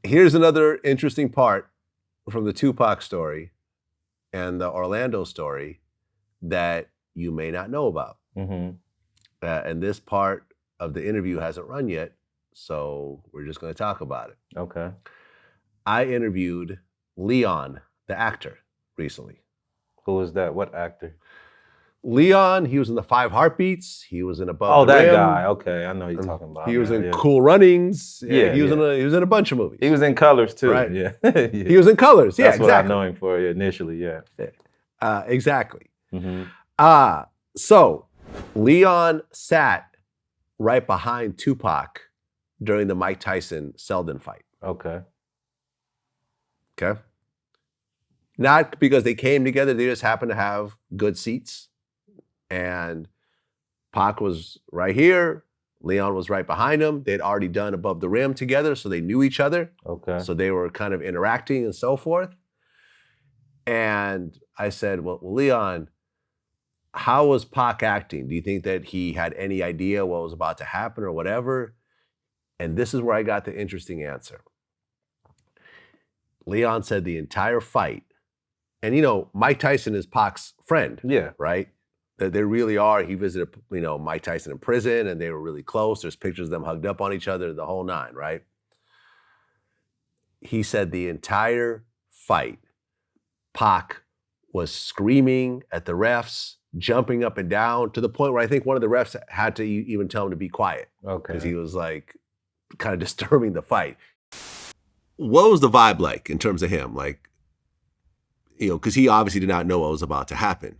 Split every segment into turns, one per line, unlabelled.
Here's another interesting part from the Tupac story and the Orlando story that you may not know about.
Mm-hmm.
And this part of the interview hasn't run yet, so we're just going to talk about it.
Okay.
I interviewed Leon, the actor, recently.
Who was that? What actor?
Leon, he was in the 5 Heartbeats. He was in Above
Oh,
the
that
Rim.
guy. Okay, I know you're talking about.
He was in
yeah.
Cool Runnings.
Yeah,
he was in a bunch of movies.
He was in Colors too.
Right.
Yeah.
Yeah. He was in Colors. Yeah,
That's
exactly.
what I know him for initially. Yeah.
Exactly.
Mm-hmm.
So Leon sat right behind Tupac during the Mike Tyson Selden fight.
Okay.
Okay. Not because they came together, they just happened to have good seats. And Pac was right here. Leon was right behind him. They'd already done Above the Rim together, so they knew each other.
Okay.
So they were kind of interacting and so forth. And I said, well, Leon, how was Pac acting? Do you think that he had any idea what was about to happen or whatever? And this is where I got the interesting answer. Leon said the entire fight, and Mike Tyson is Pac's friend.
Yeah.
Right? That they really are. He visited, Mike Tyson in prison, and they were really close. There's pictures of them hugged up on each other, the whole nine, right? He said the entire fight, Pac was screaming at the refs, jumping up and down, to the point where I think one of the refs had to even tell him to be quiet.
Okay.
Because he was like kind of disturbing the fight. What was the vibe like in terms of him? Like, because he obviously did not know what was about to happen.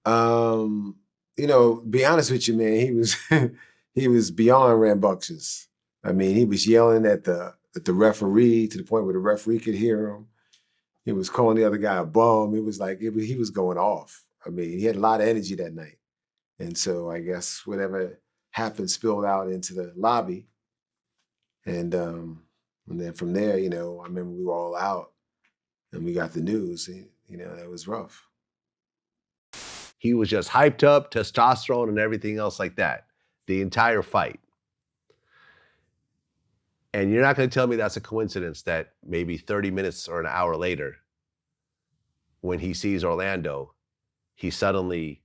Be honest with you, man, he was beyond rambunctious. I mean, he was yelling at the referee to the point where the referee could hear him. He was calling the other guy a bum. It was like he was going off. I mean, he had a lot of energy that night. And so I guess whatever happened spilled out into the lobby. And then from there, I remember we were all out and we got the news. That was rough.
He was just hyped up, testosterone and everything else like that, the entire fight. And you're not going to tell me that's a coincidence that maybe 30 minutes or an hour later, when he sees Orlando, he suddenly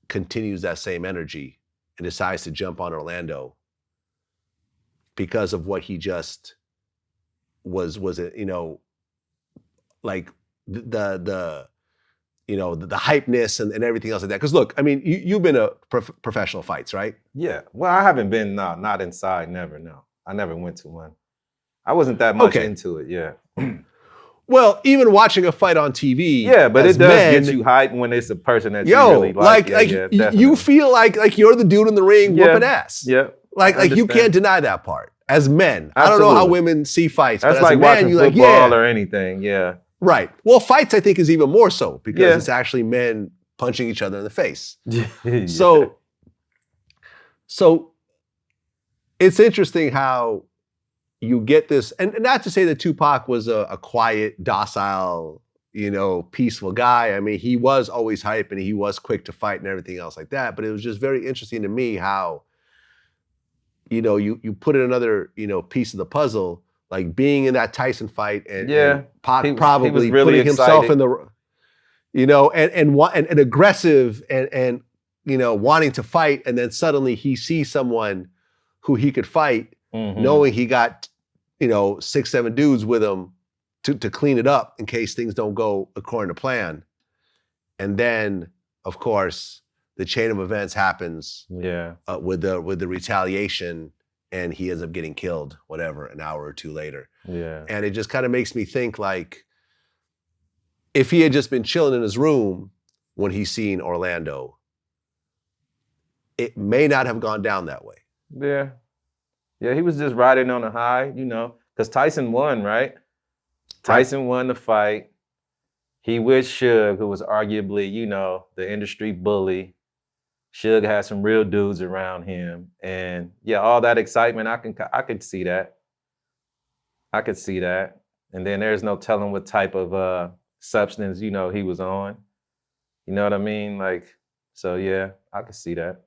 continues that same energy and decides to jump on Orlando because of what he just was like the hypeness and everything else like that. Because look, I mean, you've been to professional fights, right?
Yeah. Well, I haven't been, not inside, never, no. I never went to one. I wasn't that much into it, yeah.
Well, even watching a fight on TV.
Yeah, but it does get you hyped when it's a person that you really like.
You feel like you're the dude in the ring whooping ass.
Yeah.
Like you can't deny that part. As men.
Absolutely.
I don't know how women see fights,
That's
but
like
as a man,
watching
you're like,
football or anything, yeah.
Right. Well, fights, I think, is even more so because it's actually men punching each other in the face.
Yeah.
So it's interesting how you get this, and not to say that Tupac was a quiet, docile, peaceful guy. I mean, he was always hype and he was quick to fight and everything else like that. But it was just very interesting to me how, you put in another, piece of the puzzle, like being in that Tyson fight and Pac probably
really
putting himself
excited.
in the, and aggressive and wanting to fight, and then suddenly he sees someone who he could fight, knowing he got 6-7 dudes with him to clean it up in case things don't go according to plan, and then of course the chain of events happens. With the retaliation. And he ends up getting killed, whatever, an hour or two later.
Yeah.
And it just kind of makes me think, like, if he had just been chilling in his room when he's seen Orlando, it may not have gone down that way.
Yeah. Yeah, he was just riding on a high, because Tyson won, right? Tyson won the fight. He with Suge, who was arguably, the industry bully. Suge had some real dudes around him. And yeah, all that excitement, I could see that. I could see that. And then there's no telling what type of substance, he was on. You know what I mean? Like, so yeah, I could see that.